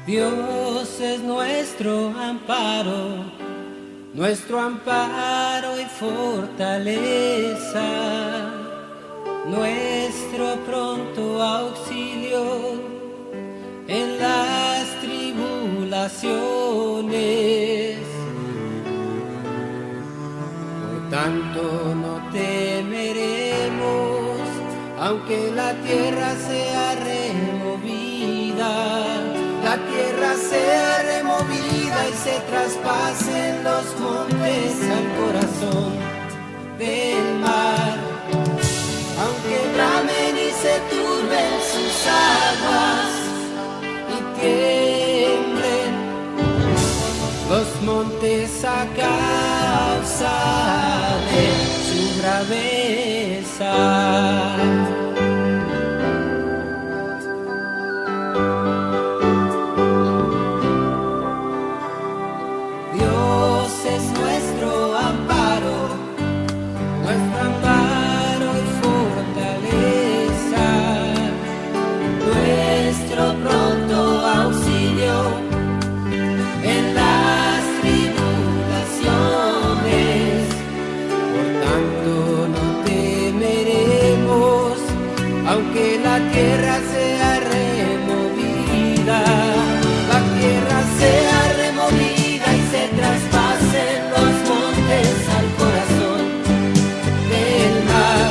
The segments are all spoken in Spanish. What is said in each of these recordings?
Dios es nuestro amparo y fortaleza, nuestro pronto auxilio en las tribulaciones. Por tanto no temeremos, aunque la tierra sea removida y se traspasen los montes al corazón del mar, aunque bramen y se turben sus aguas y tiemblen los montes a causa de su braveza. Aunque la tierra sea removida y se traspasen los montes al corazón del mar,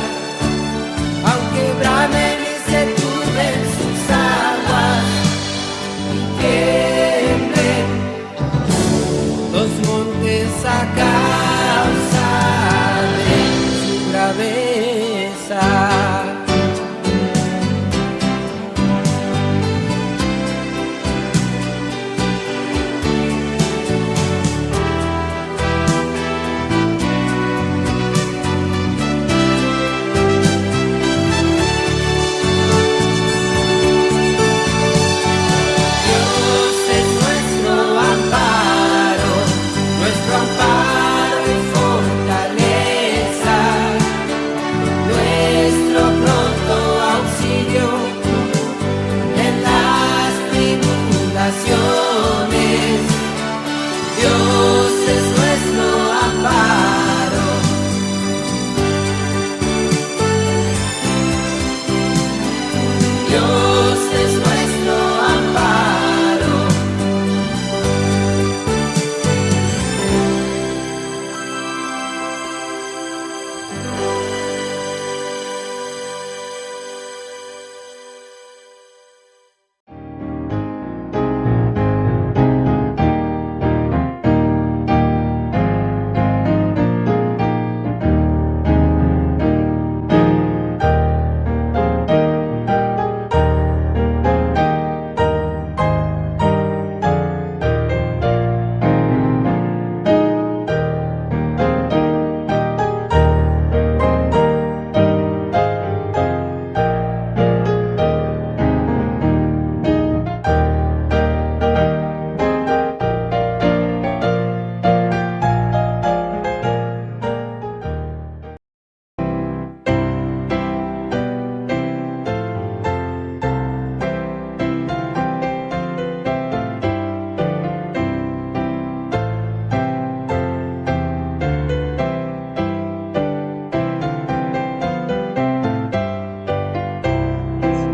aunque bramen y se turben sus aguas y tiemblen los montes a causa de su braveza.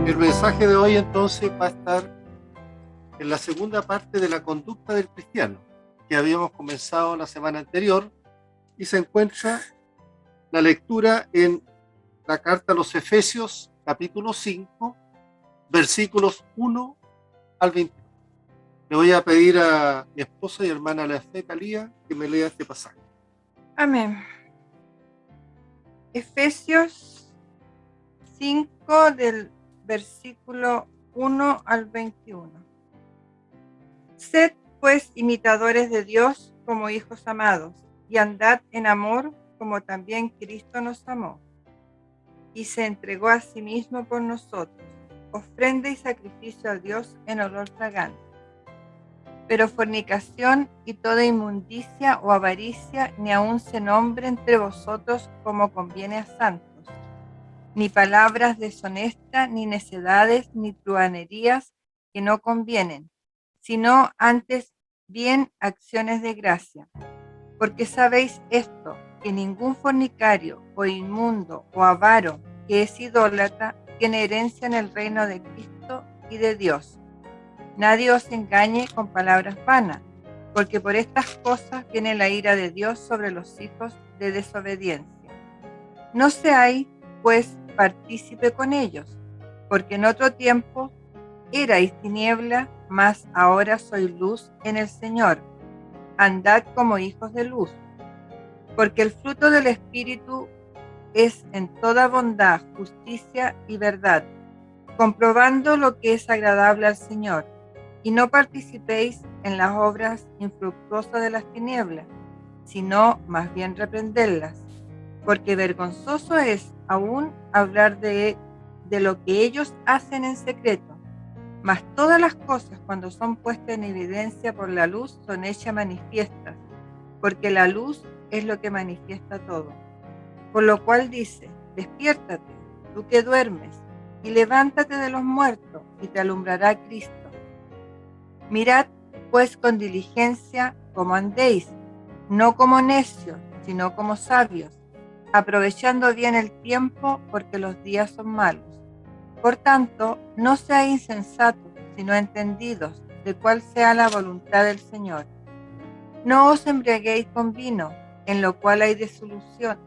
El mensaje de hoy entonces va a estar en la segunda parte de la conducta del cristiano, que habíamos comenzado la semana anterior, y se encuentra la lectura en la carta a los Efesios, capítulo 5, versículos 1 al 21. Le voy a pedir a mi esposa y hermana la fe, Talía, que me lea este pasaje. Amén. Efesios 5 del versículo 1 al 21. Sed pues imitadores de Dios como hijos amados, y andad en amor como también Cristo nos amó, y se entregó a sí mismo por nosotros, ofrenda y sacrificio a Dios en olor fragante. Pero fornicación y toda inmundicia o avaricia ni aun se nombre entre vosotros como conviene a santos, ni palabras deshonestas, ni necedades, ni truhanerías que no convienen, sino antes bien acciones de gracia. Porque sabéis esto, que ningún fornicario o inmundo o avaro que es idólatra tiene herencia en el reino de Cristo y de Dios. Nadie os engañe con palabras vanas, porque por estas cosas viene la ira de Dios sobre los hijos de desobediencia. No seáis, pues, partícipe con ellos, porque en otro tiempo erais tiniebla, mas ahora sois luz en el Señor. Andad como hijos de luz, porque el fruto del Espíritu es en toda bondad, justicia y verdad, comprobando lo que es agradable al Señor, y no participéis en las obras infructuosas de las tinieblas, sino más bien reprenderlas, porque vergonzoso es aún hablar de lo que ellos hacen en secreto. Mas todas las cosas, cuando son puestas en evidencia por la luz, son hechas manifiestas, porque la luz es lo que manifiesta todo. Por lo cual dice: despiértate, tú que duermes, y levántate de los muertos, y te alumbrará Cristo. Mirad, pues, con diligencia cómo andéis, no como necios, sino como sabios, aprovechando bien el tiempo, porque los días son malos. Por tanto, no seáis insensatos, sino entendidos de cuál sea la voluntad del Señor. No os embriaguéis con vino, en lo cual hay disolución,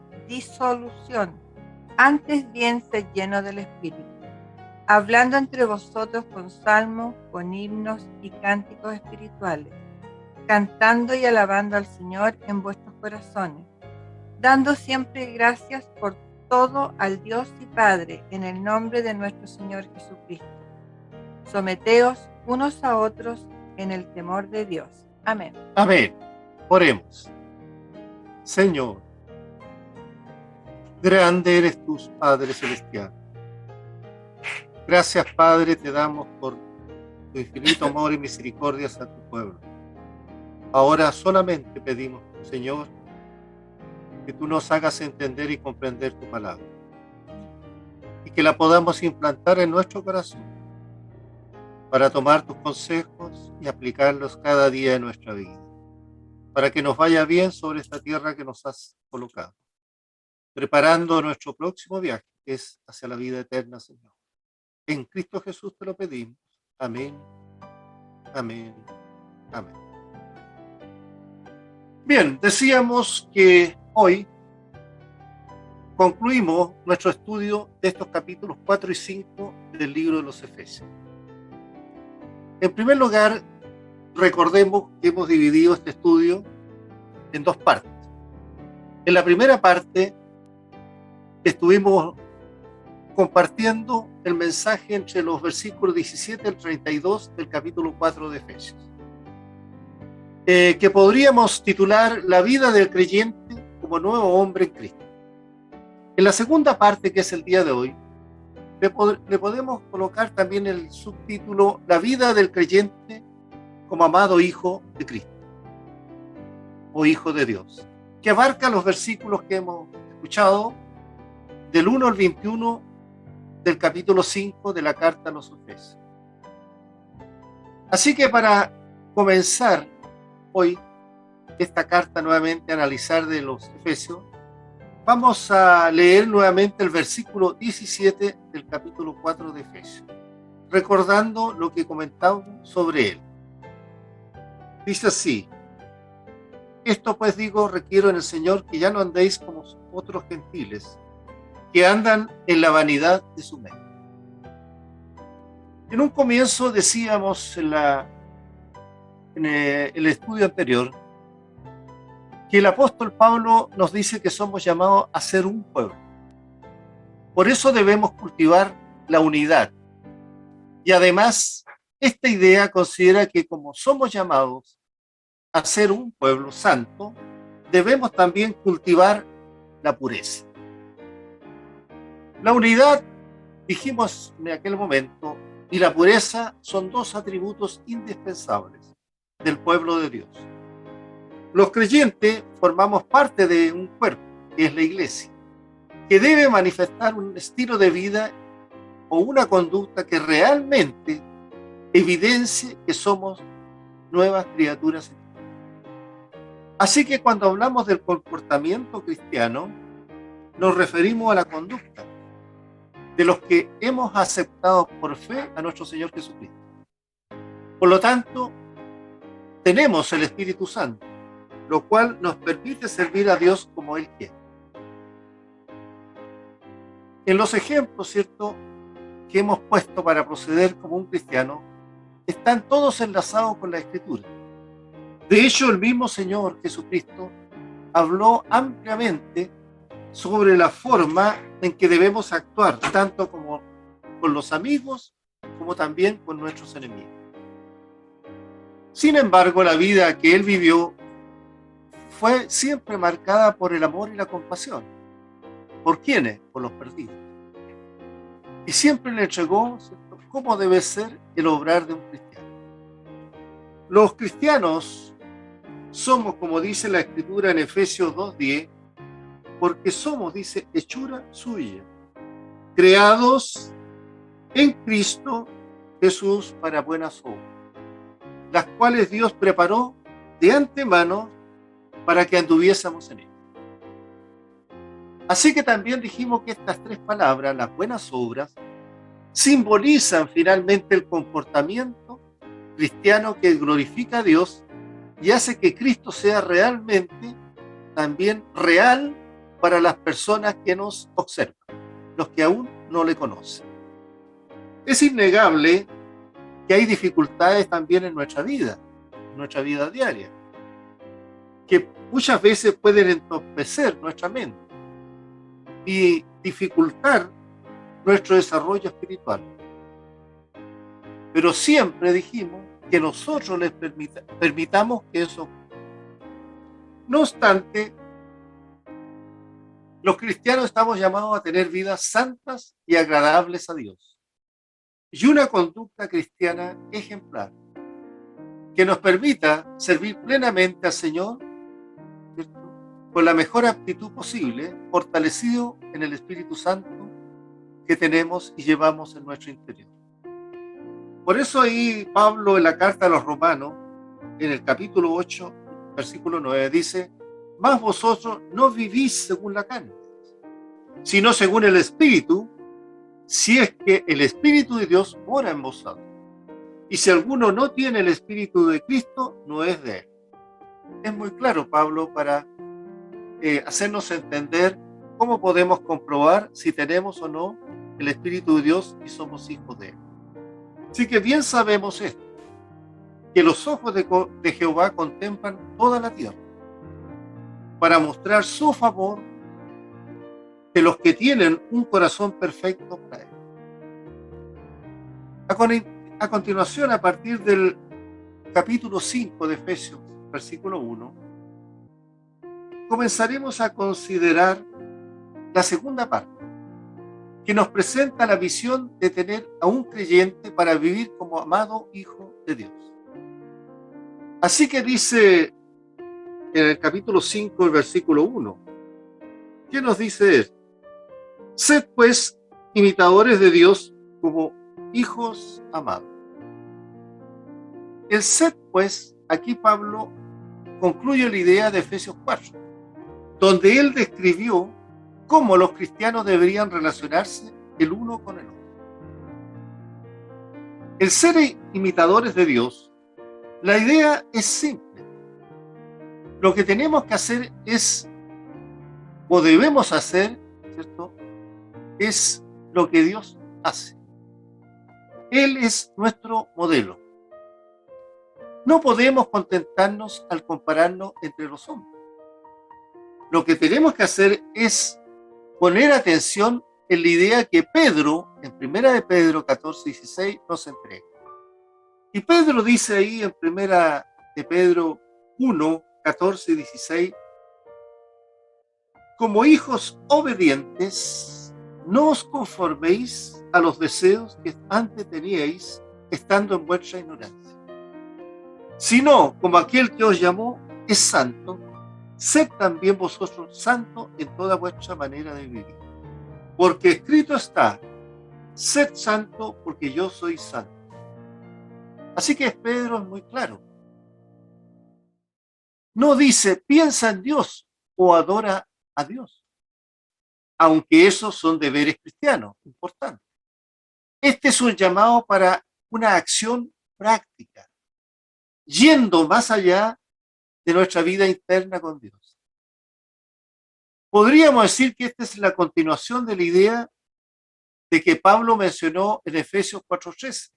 antes bien sed llenos del Espíritu, hablando entre vosotros con salmos, con himnos y cánticos espirituales, cantando y alabando al Señor en vuestros corazones, dando siempre gracias por todo al Dios y Padre, en el nombre de nuestro Señor Jesucristo. Someteos unos a otros en el temor de Dios. Amén. Amén. Oremos. Señor, grande eres tú, Padre Celestial. Gracias, Padre, te damos por tu infinito amor y misericordia a tu pueblo. Ahora solamente pedimos, Señor, que tú nos hagas entender y comprender tu palabra, y que la podamos implantar en nuestro corazón para tomar tus consejos y aplicarlos cada día en nuestra vida, para que nos vaya bien sobre esta tierra que nos has colocado, preparando nuestro próximo viaje, que es hacia la vida eterna, Señor. En Cristo Jesús te lo pedimos. Amén, amén, amén. Bien, decíamos que hoy concluimos nuestro estudio de estos capítulos 4 y 5 del libro de los Efesios. En primer lugar, recordemos que hemos dividido este estudio en dos partes. En la primera parte estuvimos compartiendo el mensaje entre los versículos 17 al 32 del capítulo 4 de Efesios, que podríamos titular La vida del creyente como nuevo hombre en Cristo. En la segunda parte, que es el día de hoy, le podemos colocar también el subtítulo La vida del creyente como amado hijo de Cristo o hijo de Dios, que abarca los versículos que hemos escuchado del 1 al 21 del capítulo 5 de la carta a los Efesios. Así que para comenzar hoy esta carta nuevamente, a analizar de los Efesios, vamos a leer nuevamente el versículo 17 del capítulo 4 de Efesios, recordando lo que comentamos sobre él. Dice así: esto pues digo, requiero en el Señor, que ya no andéis como otros gentiles, que andan en la vanidad de su mente. En un comienzo decíamos en el estudio anterior que el apóstol Pablo nos dice que somos llamados a ser un pueblo. Por eso debemos cultivar la unidad. Y además, esta idea considera que como somos llamados a ser un pueblo santo, debemos también cultivar la pureza. La unidad Dijimos en aquel momento, y la pureza son dos atributos indispensables del pueblo de Dios. Los creyentes formamos parte de un cuerpo, que es la iglesia, que debe manifestar un estilo de vida o una conducta que realmente evidencie que somos nuevas criaturas. Así que cuando hablamos del comportamiento cristiano, nos referimos a la conducta de los que hemos aceptado por fe a nuestro Señor Jesucristo. Por lo tanto, tenemos el Espíritu Santo, lo cual nos permite servir a Dios como Él quiere. En los ejemplos, ¿cierto?, que hemos puesto para proceder como un cristiano, están todos enlazados con la Escritura. De hecho, el mismo Señor Jesucristo habló ampliamente sobre la forma en que debemos actuar, tanto como con los amigos, como también con nuestros enemigos. Sin embargo, la vida que Él vivió fue siempre marcada por el amor y la compasión. ¿Por quiénes? Por los perdidos. Y siempre le entregó, ¿cierto?, cómo debe ser el obrar de un cristiano. Los cristianos somos, como dice la Escritura en Efesios 2:10, porque somos, dice, hechura suya, creados en Cristo Jesús para buenas obras, las cuales Dios preparó de antemano para que anduviésemos en él. Así que también dijimos que estas tres palabras, las buenas obras, simbolizan finalmente el comportamiento cristiano que glorifica a Dios y hace que Cristo sea realmente también real para las personas que nos observan, los que aún no le conocen. Es innegable que hay dificultades también en nuestra vida diaria, que muchas veces pueden entorpecer nuestra mente y dificultar nuestro desarrollo espiritual. Pero siempre dijimos que nosotros les permitamos que eso ocurra. No obstante, los cristianos estamos llamados a tener vidas santas y agradables a Dios, y una conducta cristiana ejemplar, que nos permita servir plenamente al Señor, ¿cierto?, con la mejor actitud posible, fortalecido en el Espíritu Santo que tenemos y llevamos en nuestro interior. Por eso ahí Pablo, en la carta a los Romanos, en el capítulo 8, versículo 9, dice: mas vosotros no vivís según la carne, sino según el Espíritu, si es que el Espíritu de Dios mora en vosotros. Y si alguno no tiene el Espíritu de Cristo, no es de él. Es muy claro, Pablo, para hacernos entender cómo podemos comprobar si tenemos o no el Espíritu de Dios y somos hijos de él. Así que bien sabemos esto, que los ojos de Jehová contemplan toda la tierra, para mostrar su favor de los que tienen un corazón perfecto para él. A continuación, a partir del capítulo 5 de Efesios, versículo 1, comenzaremos a considerar la segunda parte, que nos presenta la visión de tener a un creyente para vivir como amado hijo de Dios. Así que dice en el capítulo 5, el versículo 1, ¿qué nos dice él? Sed pues imitadores de Dios como hijos amados. El sed pues, aquí Pablo concluye la idea de Efesios 4, donde él describió cómo los cristianos deberían relacionarse el uno con el otro. El ser imitadores de Dios, la idea es simple. Lo que tenemos que hacer es, o debemos hacer, ¿cierto?, es lo que Dios hace. Él es nuestro modelo. No podemos contentarnos al compararnos entre los hombres. Lo que tenemos que hacer es poner atención en la idea que Pedro, en 1 de Pedro 14:16, nos entrega. Y Pedro dice ahí en 1 de Pedro 1:14-16, como hijos obedientes, no os conforméis a los deseos que antes teníais estando en vuestra ignorancia, sino como aquel que os llamó es santo, sed también vosotros santos en toda vuestra manera de vivir. Porque escrito está, sed santo porque yo soy santo. Así que Pedro es muy claro. No dice, piensa en Dios o adora a Dios, aunque esos son deberes cristianos, importantes. Este es un llamado para una acción práctica, yendo más allá de nuestra vida interna con Dios. Podríamos decir que esta es la continuación de la idea de que Pablo mencionó en Efesios 4:13,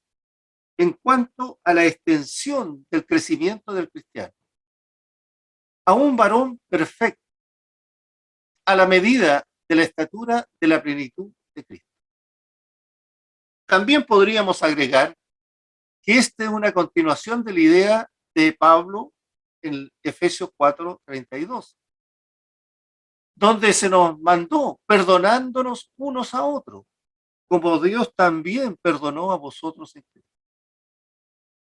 en cuanto a la extensión del crecimiento del cristiano, a un varón perfecto, a la medida de la estatura de la plenitud de Cristo. También podríamos agregar que esta es una continuación de la idea de Pablo en Efesios 4:32, donde se nos mandó perdonándonos unos a otros, como Dios también perdonó a vosotros en Cristo.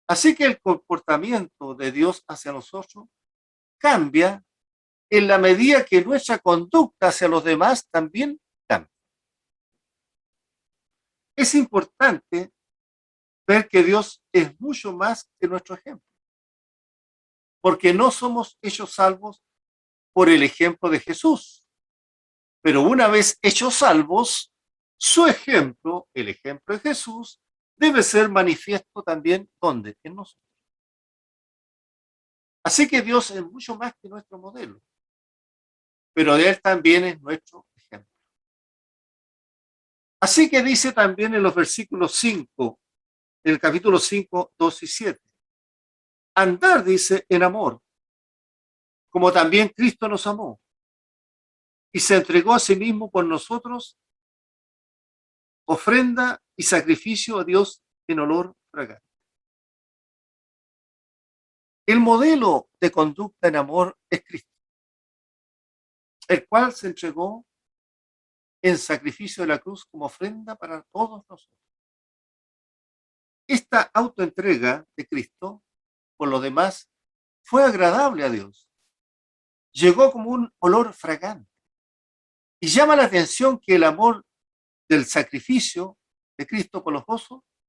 Así que el comportamiento de Dios hacia nosotros cambia en la medida que nuestra conducta hacia los demás también cambia. Es importante ver que Dios es mucho más que nuestro ejemplo, porque no somos hechos salvos por el ejemplo de Jesús, pero una vez hechos salvos, su ejemplo, el ejemplo de Jesús, debe ser manifiesto también, ¿dónde? En nosotros. Así que Dios es mucho más que nuestro modelo, pero Él también es nuestro ejemplo. Así que dice también en los versículos 5, en el capítulo 5, 2 y 7, andar, dice, en amor, como también Cristo nos amó y se entregó a sí mismo por nosotros, ofrenda y sacrificio a Dios en olor fragante. El modelo de conducta en amor es Cristo, el cual se entregó en sacrificio de la cruz como ofrenda para todos nosotros. Esta autoentrega de Cristo, por lo demás, fue agradable a Dios. Llegó como un olor fragante. Y llama la atención que el amor del sacrificio de Cristo por los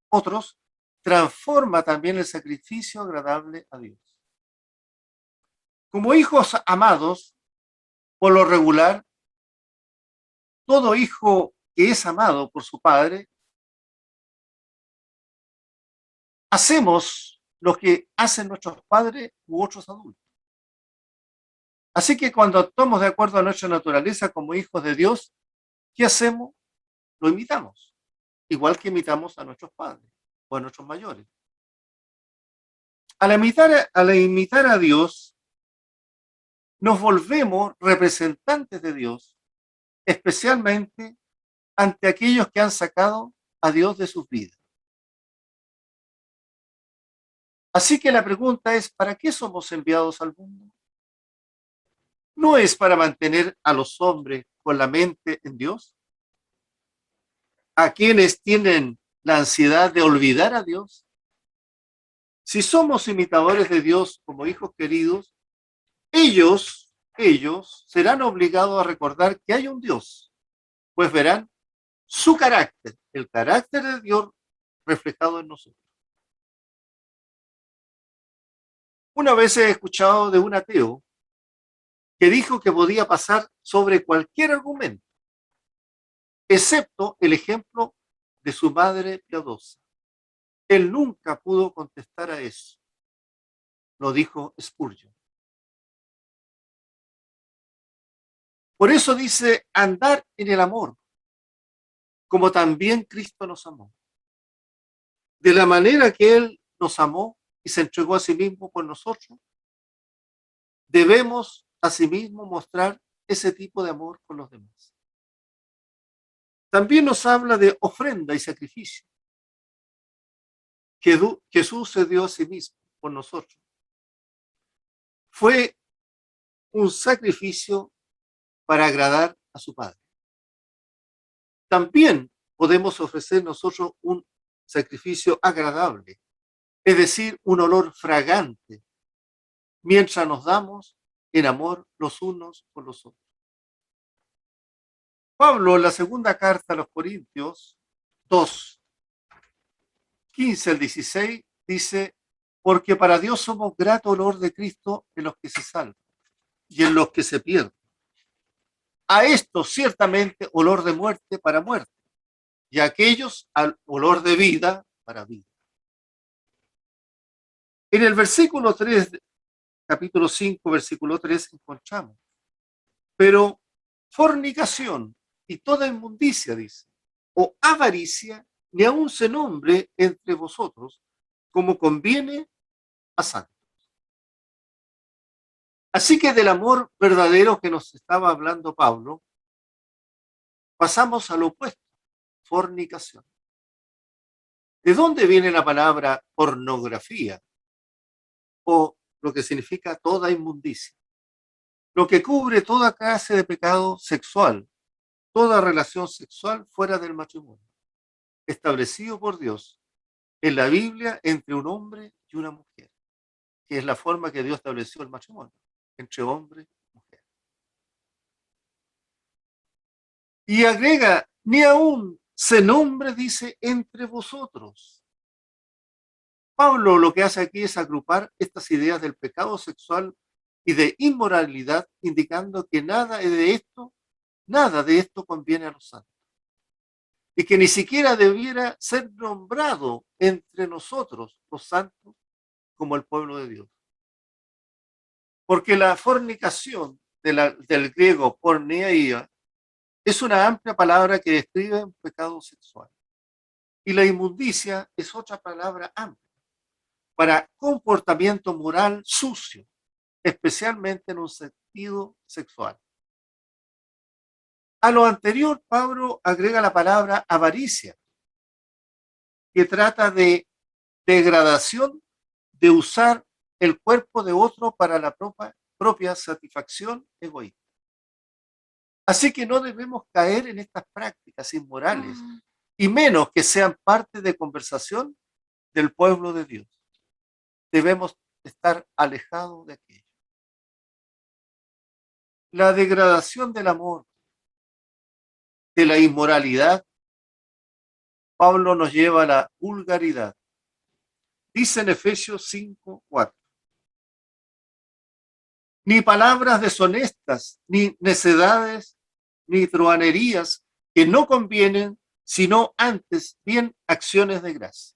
otros transforma también el sacrificio agradable a Dios. Como hijos amados, por lo regular, todo hijo que es amado por su padre, hacemos lo que hacen nuestros padres u otros adultos. Así que cuando actuamos de acuerdo a nuestra naturaleza como hijos de Dios, ¿qué hacemos? Lo imitamos, igual que imitamos a nuestros padres o a nuestros mayores. Al imitar a Dios, nos volvemos representantes de Dios, especialmente ante aquellos que han sacado a Dios de sus vidas. Así que la pregunta es, ¿para qué somos enviados al mundo? ¿No es para mantener a los hombres con la mente en Dios? ¿A quienes tienen la ansiedad de olvidar a Dios? Si somos imitadores de Dios como hijos queridos, ellos serán obligados a recordar que hay un Dios, pues verán su carácter, el carácter de Dios reflejado en nosotros. Una vez he escuchado de un ateo que dijo que podía pasar sobre cualquier argumento, excepto el ejemplo de su madre piadosa. Él nunca pudo contestar a eso, lo dijo Spurgeon. Por eso dice, andar en el amor, como también Cristo nos amó. De la manera que Él nos amó y se entregó a sí mismo por nosotros, debemos asimismo mostrar ese tipo de amor con los demás. También nos habla de ofrenda y sacrificio, que Jesús se dio a sí mismo por nosotros. Fue un sacrificio para agradar a su Padre. También podemos ofrecer nosotros un sacrificio agradable, es decir, un olor fragante, mientras nos damos en amor los unos por los otros. Pablo, en la segunda carta a los Corintios 2, 15 al 16, dice, porque para Dios somos grato olor de Cristo en los que se salvan y en los que se pierden. A estos ciertamente olor de muerte para muerte, y a aquellos al olor de vida para vida. En el versículo 3, capítulo 5, versículo 3, encontramos, pero fornicación y toda inmundicia, dice, o avaricia, ni aun se nombre entre vosotros, como conviene a santos. Así que del amor verdadero que nos estaba hablando Pablo, pasamos al opuesto, fornicación. ¿De dónde viene la palabra pornografía? O lo que significa toda inmundicia. Lo que cubre toda clase de pecado sexual, toda relación sexual fuera del matrimonio, establecido por Dios en la Biblia entre un hombre y una mujer, que es la forma que Dios estableció el matrimonio, entre hombre y mujer. Y agrega, ni aún se nombre, dice, entre vosotros. Pablo lo que hace aquí es agrupar estas ideas del pecado sexual y de inmoralidad, indicando que nada de esto conviene a los santos. Y que ni siquiera debiera ser nombrado entre nosotros, los santos, como el pueblo de Dios. Porque la fornicación del griego porneia es una amplia palabra que describe un pecado sexual. Y la inmundicia es otra palabra amplia para comportamiento moral sucio, especialmente en un sentido sexual. A lo anterior, Pablo agrega la palabra avaricia, que trata de degradación, de usar el cuerpo de otro para la propia satisfacción egoísta. Así que no debemos caer en estas prácticas inmorales, y menos que sean parte de conversación del pueblo de Dios. Debemos estar alejados de aquello. La degradación del amor, de la inmoralidad, Pablo nos lleva a la vulgaridad. Dice en Efesios 5:4, ni palabras deshonestas, ni necedades, ni truhanerías que no convienen, sino antes bien acciones de gracia.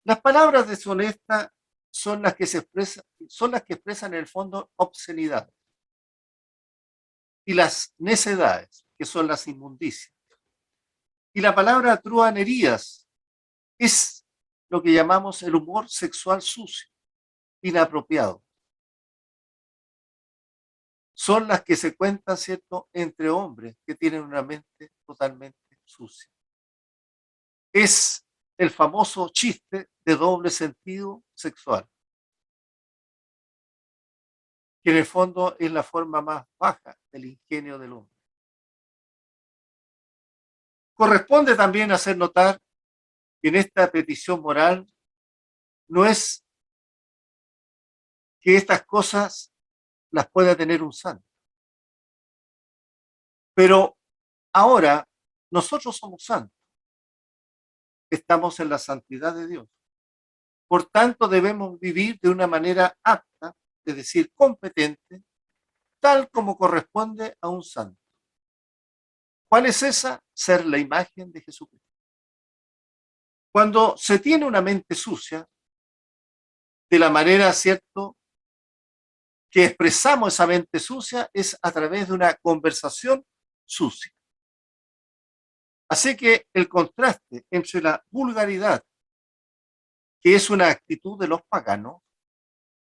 Las palabras deshonestas son las que expresan en el fondo obscenidad. Y las necedades, que son las inmundicias. Y la palabra truhanerías es lo que llamamos el humor sexual sucio, inapropiado. Son las que se cuentan, ¿cierto?, entre hombres que tienen una mente totalmente sucia. Es el famoso chiste de doble sentido sexual, que en el fondo es la forma más baja del ingenio del hombre. Corresponde también hacer notar que en esta petición moral no es que estas cosas las pueda tener un santo. Pero ahora nosotros somos santos. Estamos en la santidad de Dios. Por tanto, debemos vivir de una manera apta, es decir, competente, tal como corresponde a un santo. ¿Cuál es esa? Ser la imagen de Jesucristo. Cuando se tiene una mente sucia, de la manera, ¿cierto?, que expresamos esa mente sucia es a través de una conversación sucia. Así que el contraste entre la vulgaridad, que es una actitud de los paganos,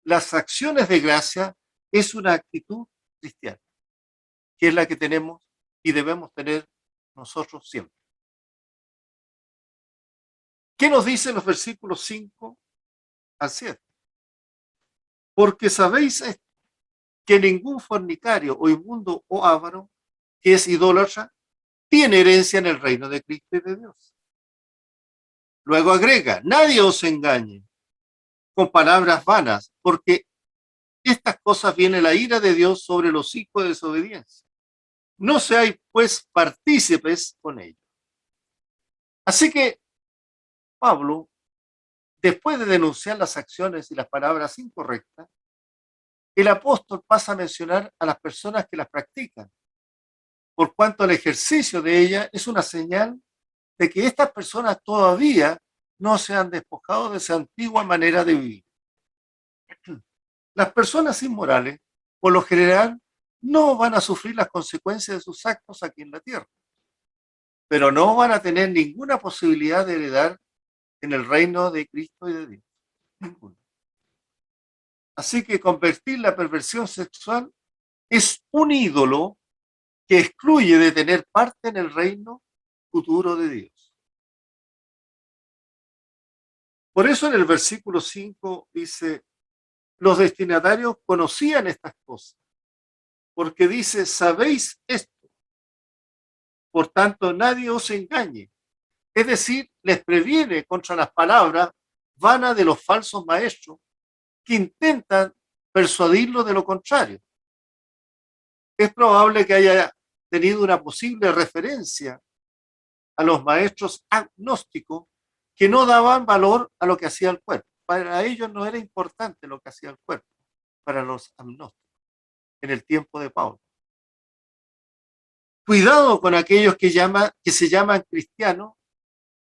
las acciones de gracia es una actitud cristiana, que es la que tenemos y debemos tener nosotros siempre. ¿Qué nos dicen los versículos 5 al 7? Porque sabéis esto, que ningún fornicario o inmundo o avaro, que es idólatra, tiene herencia en el reino de Cristo y de Dios. Luego agrega, nadie os engañe con palabras vanas, porque estas cosas viene la ira de Dios sobre los hijos de desobediencia. No seáis pues partícipes con ellos. Así que Pablo, después de denunciar las acciones y las palabras incorrectas, el apóstol pasa a mencionar a las personas que las practican, por cuanto el ejercicio de ella es una señal de que estas personas todavía no se han despojado de esa antigua manera de vivir. Las personas inmorales, por lo general, no van a sufrir las consecuencias de sus actos aquí en la tierra, pero no van a tener ninguna posibilidad de heredar en el reino de Cristo y de Dios. Ninguna. Así que convertir la perversión sexual es un ídolo que excluye de tener parte en el reino futuro de Dios. Por eso en el versículo 5 dice, los destinatarios conocían estas cosas, porque dice, sabéis esto, por tanto nadie os engañe. Es decir, les previene contra las palabras vanas de los falsos maestros que intentan persuadirlo de lo contrario. Es probable que haya tenido una posible referencia a los maestros agnósticos que no daban valor a lo que hacía el cuerpo. Para ellos no era importante lo que hacía el cuerpo, para los agnósticos, en el tiempo de Pablo. Cuidado con aquellos que se llaman cristianos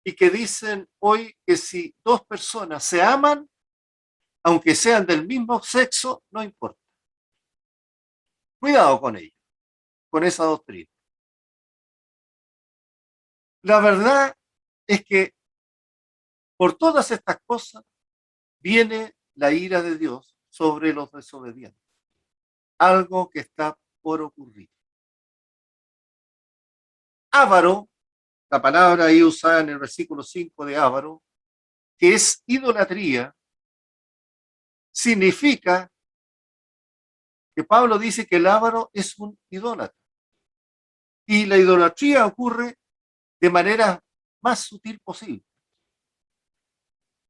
y que dicen hoy que si dos personas se aman, aunque sean del mismo sexo, no importa. Cuidado con ellos, con esa doctrina. La verdad es que por todas estas cosas viene la ira de Dios sobre los desobedientes. Algo que está por ocurrir. Avaro, la palabra ahí usada en el versículo 5 de avaro, que es idolatría, significa que Pablo dice que el avaro es un idólatra. Y la idolatría ocurre de manera más sutil posible,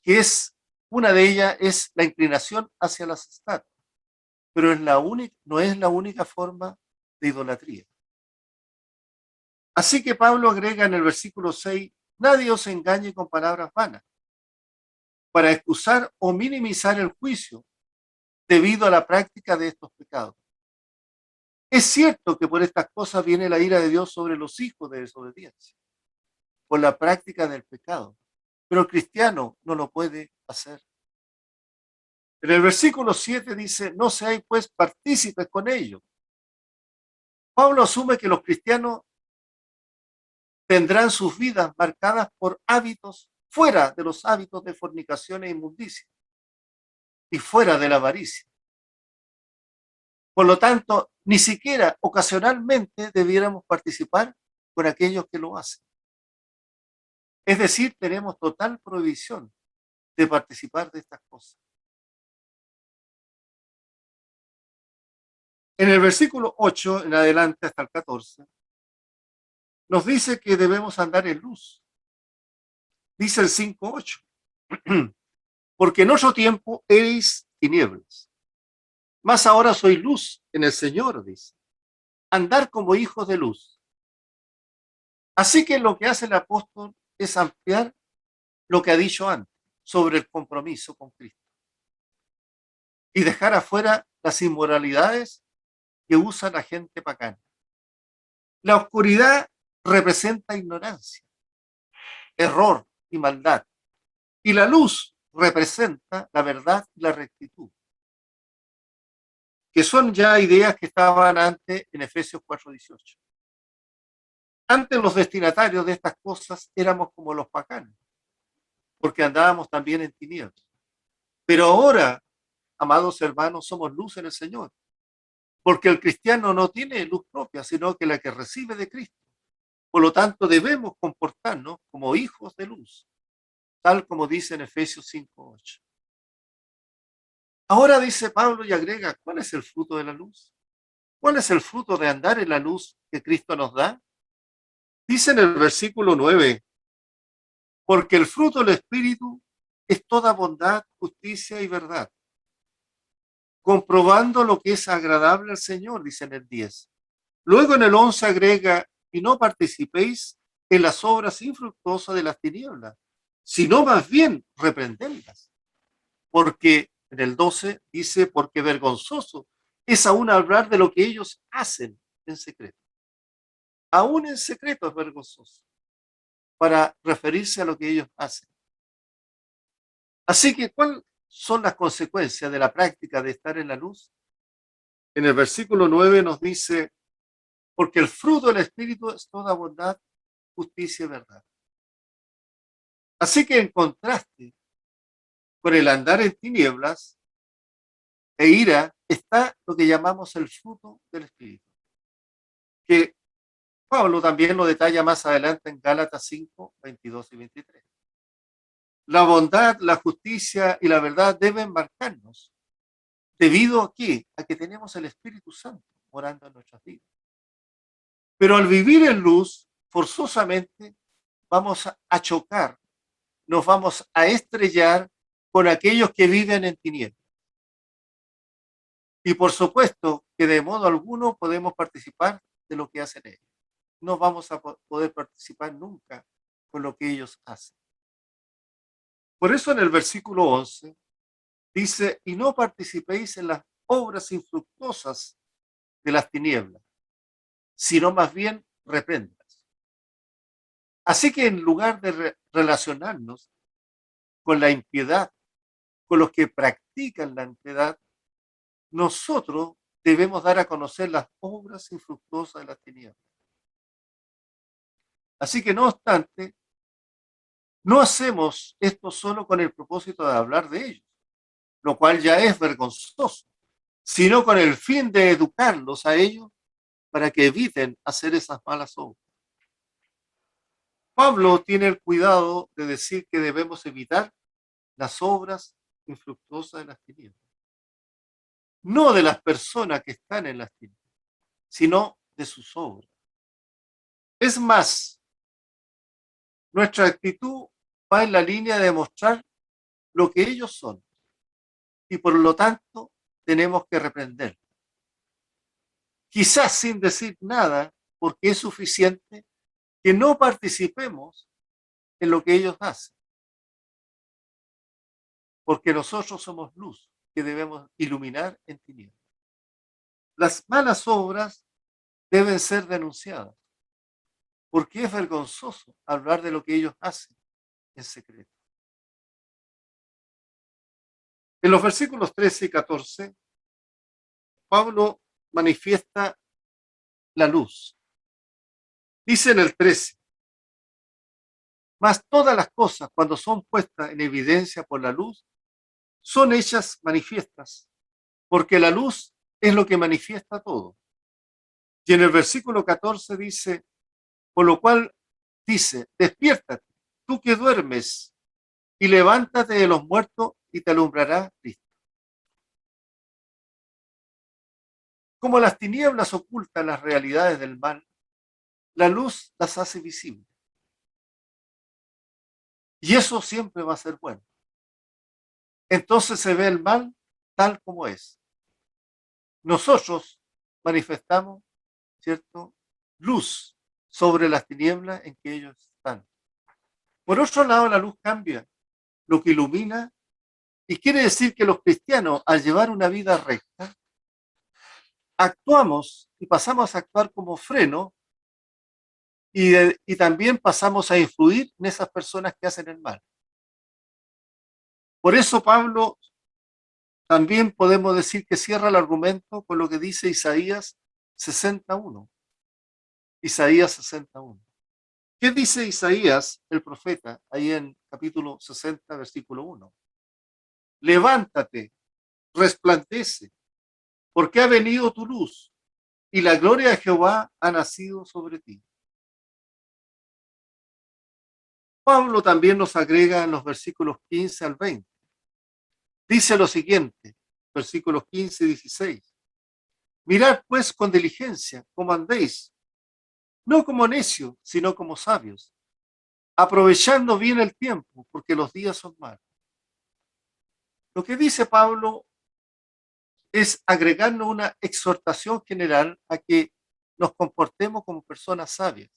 que es una de ellas es la inclinación hacia las estatuas, pero no es la única forma de idolatría. Así que Pablo agrega en el versículo 6, nadie os engañe con palabras vanas, para excusar o minimizar el juicio debido a la práctica de estos pecados. Es cierto que por estas cosas viene la ira de Dios sobre los hijos de desobediencia, por la práctica del pecado, pero el cristiano no lo puede hacer. En el versículo 7 dice, no seáis pues partícipes con ellos. Pablo asume que los cristianos tendrán sus vidas marcadas por hábitos fuera de los hábitos de fornicación e inmundicia y fuera de la avaricia. Por lo tanto, ni siquiera ocasionalmente debiéramos participar con aquellos que lo hacen. Es decir, tenemos total prohibición de participar de estas cosas. En el versículo 8 en adelante hasta el 14, nos dice que debemos andar en luz. Dice el 5:8, porque en otro tiempo erais tinieblas, mas ahora soy luz en el Señor, dice. Andar como hijos de luz. Así que lo que hace el apóstol es ampliar lo que ha dicho antes sobre el compromiso con Cristo y dejar afuera las inmoralidades que usa la gente pagana. La oscuridad representa ignorancia, error y maldad, y la luz representa la verdad y la rectitud, que son ya ideas que estaban antes en Efesios 4:18. Antes los destinatarios de estas cosas éramos como los paganos, porque andábamos también en tinieblas. Pero ahora, amados hermanos, somos luz en el Señor, porque el cristiano no tiene luz propia, sino que la que recibe de Cristo. Por lo tanto, debemos comportarnos como hijos de luz, tal como dice en Efesios 5:8. Ahora dice Pablo y agrega, ¿cuál es el fruto de la luz? ¿Cuál es el fruto de andar en la luz que Cristo nos da? Dice en el versículo 9, porque el fruto del Espíritu es toda bondad, justicia y verdad, comprobando lo que es agradable al Señor, dice en el 10. Luego en el 11 agrega, y no participéis en las obras infructuosas de las tinieblas, sino más bien reprendedlas. Porque en el 12 dice, porque vergonzoso es aún hablar de lo que ellos hacen en secreto. Aún en secreto es vergonzoso para referirse a lo que ellos hacen. Así que, ¿cuáles son las consecuencias de la práctica de estar en la luz? En el versículo 9 nos dice, porque el fruto del Espíritu es toda bondad, justicia y verdad. Así que en contraste con el andar en tinieblas e ira, está lo que llamamos el fruto del Espíritu, que Pablo también lo detalla más adelante en Gálatas 5, 22 y 23. La bondad, la justicia y la verdad deben marcarnos. ¿Debido a qué? A que tenemos el Espíritu Santo morando en nuestras vidas. Pero al vivir en luz, forzosamente vamos a chocar, nos vamos a estrellar con aquellos que viven en tinieblas. Y por supuesto que de modo alguno podemos participar de lo que hacen ellos. No vamos a poder participar nunca con lo que ellos hacen. Por eso en el versículo 11 dice, y no participéis en las obras infructuosas de las tinieblas, sino más bien repréndalas. Así que en lugar de relacionarnos con la impiedad, con los que practican la impiedad, nosotros debemos dar a conocer las obras infructuosas de las tinieblas. Así que no obstante, no hacemos esto solo con el propósito de hablar de ellos, lo cual ya es vergonzoso, sino con el fin de educarlos a ellos para que eviten hacer esas malas obras. Pablo tiene el cuidado de decir que debemos evitar las obras infructuosas de las tinieblas, no de las personas que están en las tinieblas, sino de sus obras. Es más, nuestra actitud va en la línea de mostrar lo que ellos son y por lo tanto tenemos que reprender. Quizás sin decir nada, porque es suficiente que no participemos en lo que ellos hacen, porque nosotros somos luz que debemos iluminar en tinieblas. Las malas obras deben ser denunciadas, porque es vergonzoso hablar de lo que ellos hacen en secreto. En los versículos 13 y 14, Pablo manifiesta la luz. Dice en el 13, mas todas las cosas cuando son puestas en evidencia por la luz, son hechas manifiestas, porque la luz es lo que manifiesta todo. Y en el versículo 14 dice, por lo cual dice, despiértate, tú que duermes, y levántate de los muertos y te alumbrará Cristo. Como las tinieblas ocultan las realidades del mal, la luz las hace visibles. Y eso siempre va a ser bueno. Entonces se ve el mal tal como es. Nosotros manifestamos, ¿cierto?, luz sobre las tinieblas en que ellos están. Por otro lado, la luz cambia, lo que ilumina, y quiere decir que los cristianos, al llevar una vida recta, actuamos y pasamos a actuar como freno y también pasamos a influir en esas personas que hacen el mal. Por eso Pablo también podemos decir que cierra el argumento con lo que dice Isaías 61. Isaías 61. ¿Qué dice Isaías, el profeta, ahí en capítulo 60, versículo 1? Levántate, resplandece, porque ha venido tu luz y la gloria de Jehová ha nacido sobre ti. Pablo también nos agrega en los versículos 15 al 20. Dice lo siguiente, versículos 15 y 16. Mirad pues con diligencia cómo andéis, no como necios, sino como sabios, aprovechando bien el tiempo, porque los días son malos. Lo que dice Pablo es agregarnos una exhortación general a que nos comportemos como personas sabias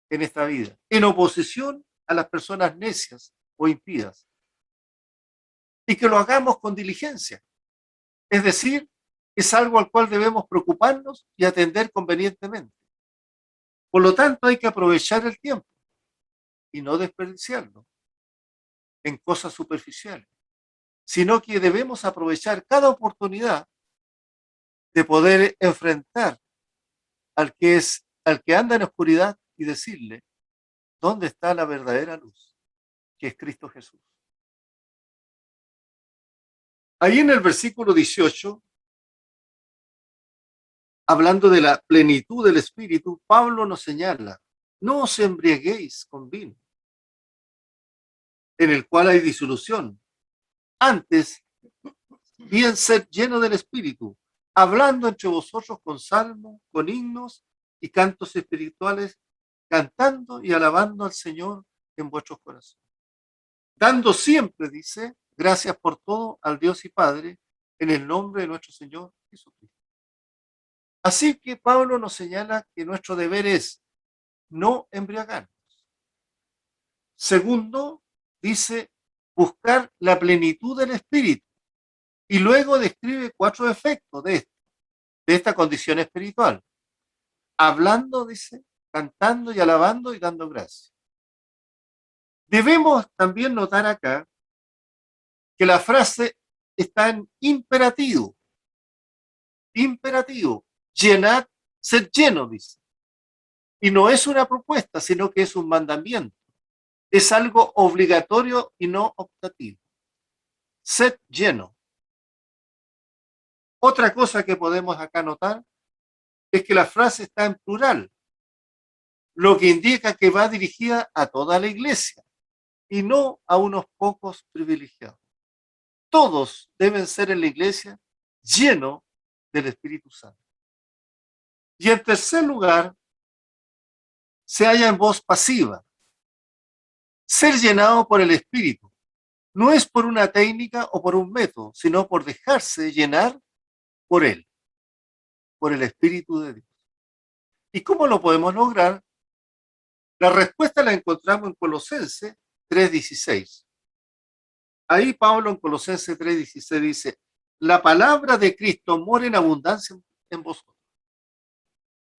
en esta vida, en oposición a las personas necias o impías, y que lo hagamos con diligencia. Es decir, es algo al cual debemos preocuparnos y atender convenientemente. Por lo tanto, hay que aprovechar el tiempo y no desperdiciarlo en cosas superficiales, sino que debemos aprovechar cada oportunidad de poder enfrentar al que anda en oscuridad y decirle, ¿dónde está la verdadera luz? Que es Cristo Jesús. Ahí en el versículo 18, hablando de la plenitud del Espíritu, Pablo nos señala, no os embriaguéis con vino, en el cual hay disolución. Antes, bien ser lleno del Espíritu, hablando entre vosotros con salmos, con himnos y cantos espirituales, cantando y alabando al Señor en vuestros corazones. Dando siempre, dice, gracias por todo al Dios y Padre, en el nombre de nuestro Señor Jesucristo. Así que Pablo nos señala que nuestro deber es no embriagarnos. Segundo, dice, buscar la plenitud del Espíritu. Y luego describe 4 efectos de esta condición espiritual. Hablando, dice, cantando y alabando y dando gracias. Debemos también notar acá que la frase está en imperativo. Imperativo. Llenad, ser lleno, dice. Y no es una propuesta, sino que es un mandamiento. Es algo obligatorio y no optativo. Sed lleno. Otra cosa que podemos acá notar es que la frase está en plural, lo que indica que va dirigida a toda la iglesia y no a unos pocos privilegiados. Todos deben ser en la iglesia llenos del Espíritu Santo. Y en tercer lugar, se halla en voz pasiva. Ser llenado por el Espíritu no es por una técnica o por un método, sino por dejarse llenar por Él, por el Espíritu de Dios. ¿Y cómo lo podemos lograr? La respuesta la encontramos en Colosenses 3:16. Ahí Pablo en Colosenses 3:16 dice, la palabra de Cristo mora en abundancia en vosotros,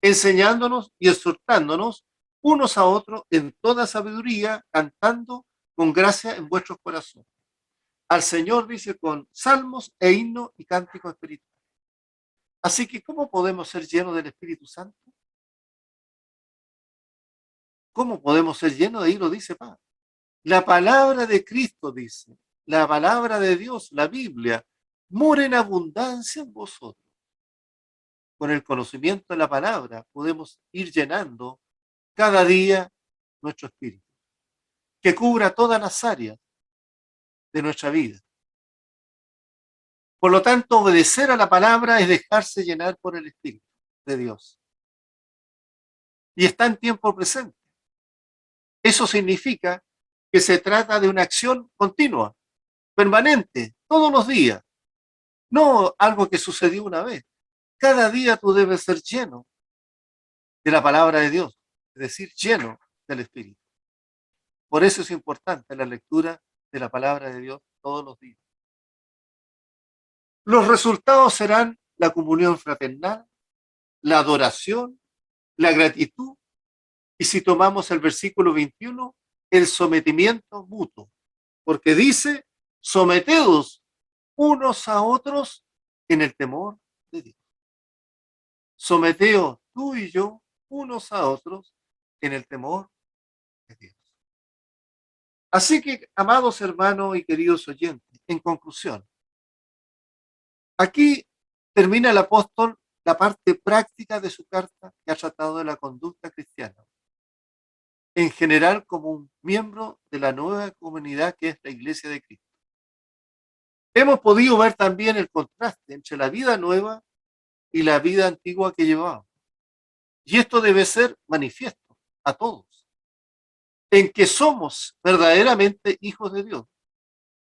enseñándonos y exhortándonos unos a otros en toda sabiduría, cantando con gracia en vuestros corazones. Al Señor dice con salmos e himnos y cánticos espirituales. Así que, ¿cómo podemos ser llenos del Espíritu Santo? ¿Cómo podemos ser llenos de ahí? Lo dice Pablo. La palabra de Cristo dice, la palabra de Dios, la Biblia, mora en abundancia en vosotros. Con el conocimiento de la palabra podemos ir llenando cada día nuestro espíritu, que cubra todas las áreas de nuestra vida. Por lo tanto, obedecer a la palabra es dejarse llenar por el Espíritu de Dios. Y está en tiempo presente. Eso significa que se trata de una acción continua, permanente, todos los días. No algo que sucedió una vez. Cada día tú debes ser lleno de la palabra de Dios, es decir, lleno del Espíritu. Por eso es importante la lectura de la palabra de Dios todos los días. Los resultados serán la comunión fraternal, la adoración, la gratitud y si tomamos el versículo 21, el sometimiento mutuo, porque dice, someteos unos a otros en el temor de Dios. Someteos tú y yo unos a otros en el temor de Dios. Así que, amados hermanos y queridos oyentes, en conclusión, aquí termina el apóstol la parte práctica de su carta que ha tratado de la conducta cristiana, en general como un miembro de la nueva comunidad que es la Iglesia de Cristo. Hemos podido ver también el contraste entre la vida nueva y la vida antigua que llevábamos. Y esto debe ser manifiesto a todos, en que somos verdaderamente hijos de Dios.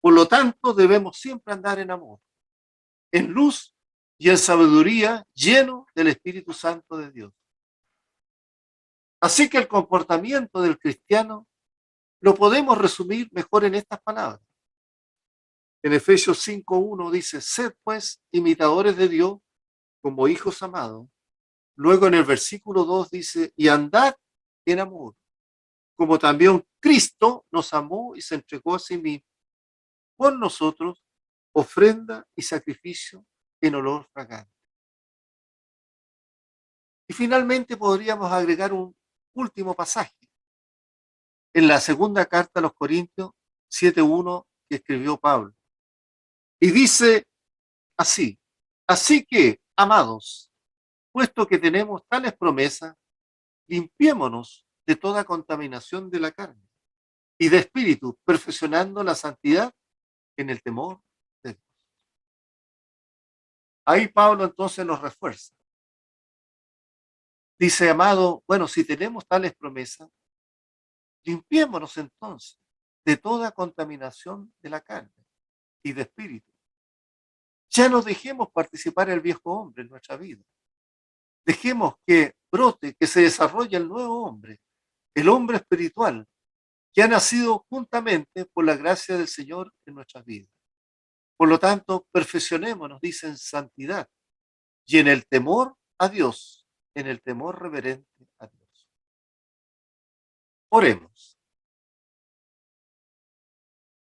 Por lo tanto, debemos siempre andar en amor, en luz y en sabiduría, lleno del Espíritu Santo de Dios. Así que el comportamiento del cristiano lo podemos resumir mejor en estas palabras. En Efesios 5:1 dice, sed pues imitadores de Dios como hijos amados. Luego en el versículo 2 dice, y andad en amor, como también Cristo nos amó y se entregó a sí mismo por nosotros, ofrenda y sacrificio en olor fragante. Y finalmente podríamos agregar un último pasaje en la segunda carta a los Corintios 7:1 que escribió Pablo. Y dice así, así que, amados, puesto que tenemos tales promesas, limpiémonos de toda contaminación de la carne y de espíritu, perfeccionando la santidad en el temor de Dios. Ahí Pablo entonces nos refuerza. Dice, amado, bueno, si tenemos tales promesas, limpiémonos entonces de toda contaminación de la carne y de espíritu. Ya no dejemos participar el viejo hombre en nuestra vida. Dejemos que brote, que se desarrolle el nuevo hombre, el hombre espiritual, que ha nacido juntamente por la gracia del Señor en nuestras vidas. Por lo tanto, perfeccionémonos, dice, en santidad y en el temor a Dios, en el temor reverente a Dios. Oremos.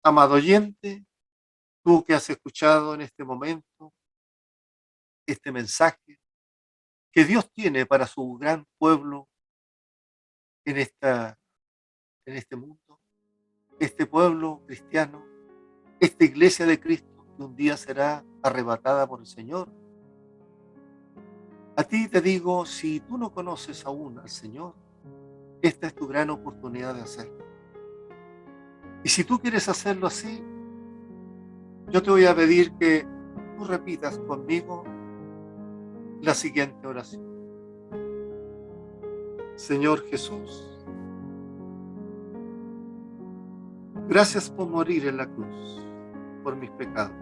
Amado oyente, tú que has escuchado en este momento este mensaje que Dios tiene para su gran pueblo en, en este mundo, este pueblo cristiano, esta iglesia de Cristo que un día será arrebatada por el Señor. A ti te digo, si tú no conoces aún al Señor, esta es tu gran oportunidad de hacerlo. Y si tú quieres hacerlo así, yo te voy a pedir que tú repitas conmigo la siguiente oración. Señor Jesús, gracias por morir en la cruz por mis pecados.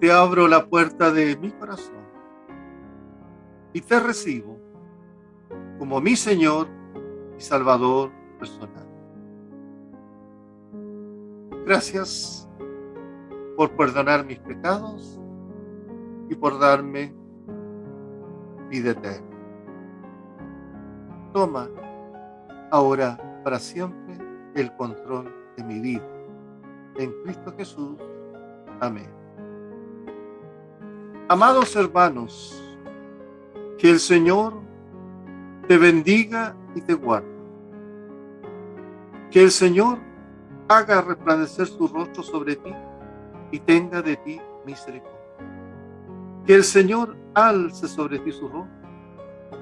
Te abro la puerta de mi corazón y te recibo como mi Señor y Salvador personal. Gracias por perdonar mis pecados y por darme vida eterna. Toma ahora para siempre el control de mi vida. En Cristo Jesús. Amén. Amados hermanos, que el Señor te bendiga y te guarde. Que el Señor haga resplandecer su rostro sobre ti y tenga de ti misericordia. Que el Señor alce sobre ti su rostro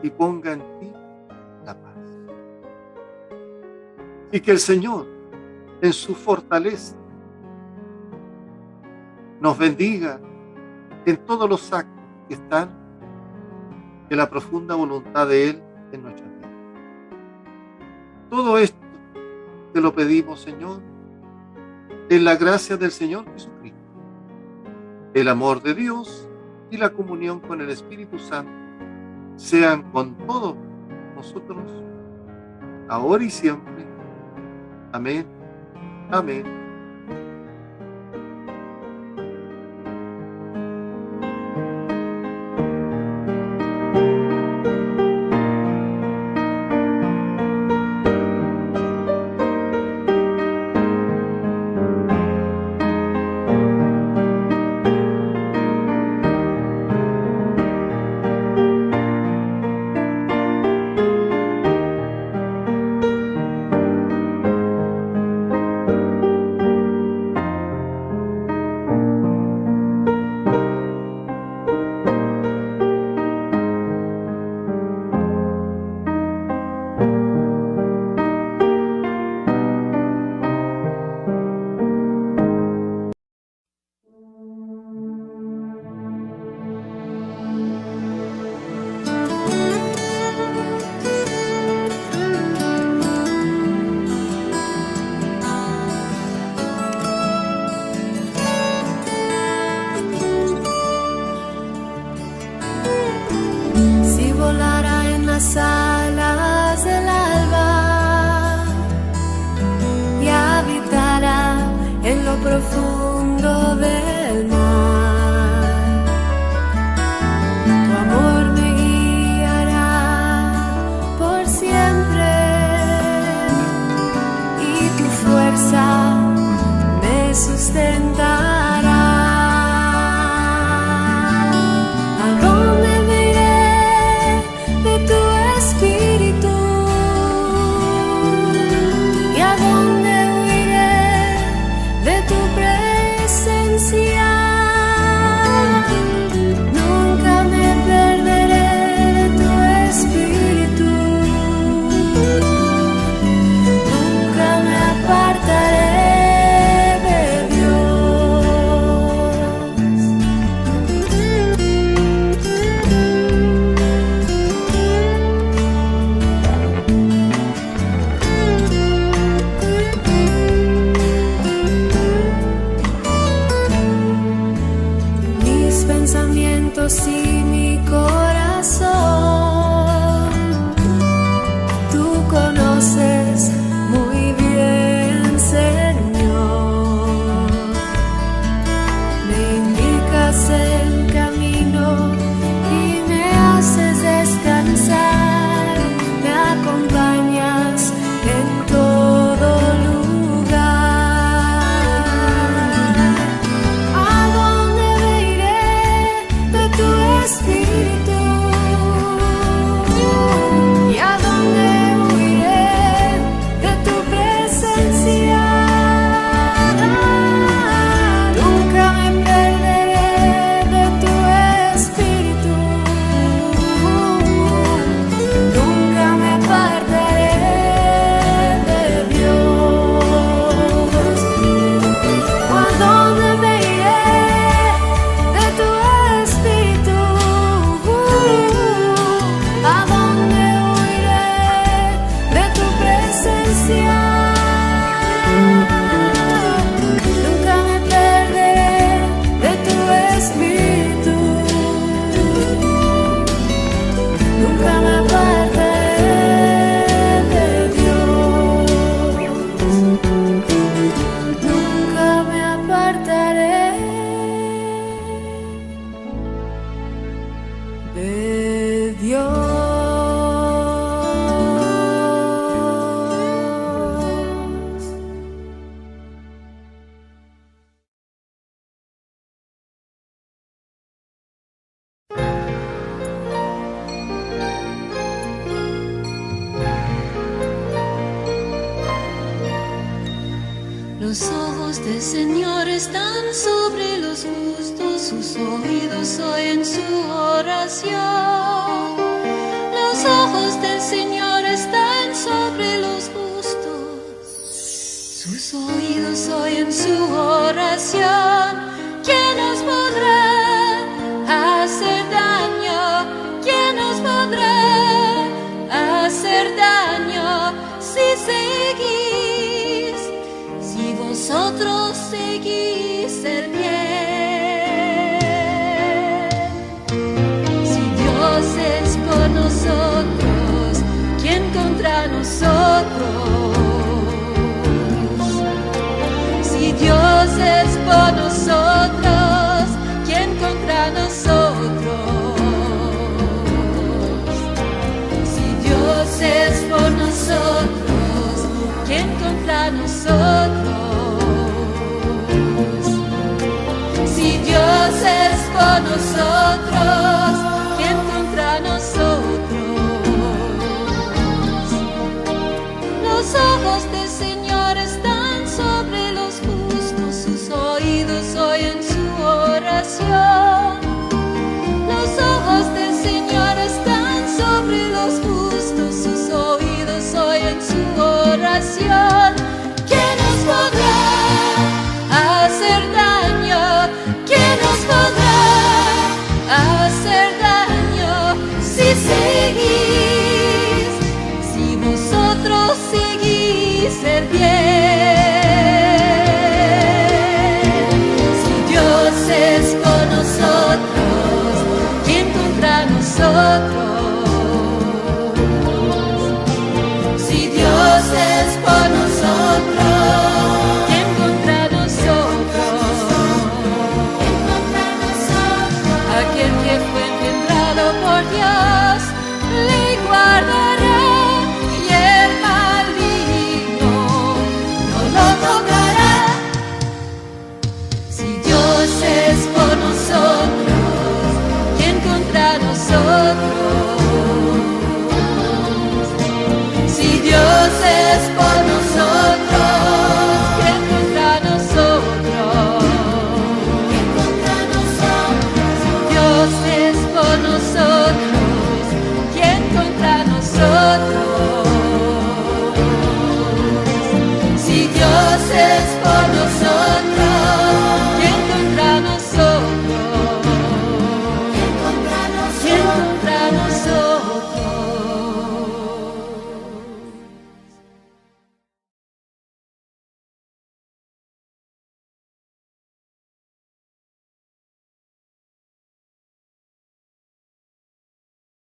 y ponga en ti la paz. Y que el Señor, en su fortaleza, nos bendiga en todos los actos que están en la profunda voluntad de Él en nuestra vida. Todo esto te lo pedimos, Señor, en la gracia del Señor Jesucristo, el amor de Dios y la comunión con el Espíritu Santo sean con todos nosotros, ahora y siempre. Amén. Amén. lo profundo del mar. Tu amor me guiará por siempre y tu fuerza me sustentará. ¿A dónde me iré de tu espíritu? ¿Y a dónde huiré de tu presencia? Nunca me perderé de tu espíritu. Nunca me apartaré de Dios. Mis pensamientos y mi corazón, tú conoces muy bien, Señor. Me indicas el camino y me haces descansar. Me acompañas en todo lugar. ¿A dónde me iré de tu espíritu? ¿Y a dónde huiré de tu presencia? Nunca me perderé de tu espíritu. Nunca me apartaré de Dios. ¿A dónde me iré de tu espíritu? ¿A dónde huiré de tu presencia? Nunca me perderé de tu espíritu. Nunca me apartaré de Dios. Nunca me apartaré de Dios. Los ojos del Señor están sobre los justos, sus oídos oyen su oración. Los ojos del Señor están sobre los justos, sus oídos oyen su oración. ¿Quién nos podrá hacer daño? ¿Quién nos podrá hacer daño si seguís? Si vosotros seguís el bien. Si Dios es por nosotros, ¿quién contra nosotros? Si Dios es por nosotros, ¿quién contra nosotros? Si Dios es por nosotros, ¿quién contra nosotros? Si Dios es por nosotros, ¿quién contra nosotros? Los ojos del Señor están sobre los justos, sus oídos oyen su oración. Los ojos del Señor están sobre los justos, sus oídos oyen su oración. ¿Quién nos podrá hacer daño? ¿Quién nos podrá hacer daño si seguís? Si vosotros seguís el bien.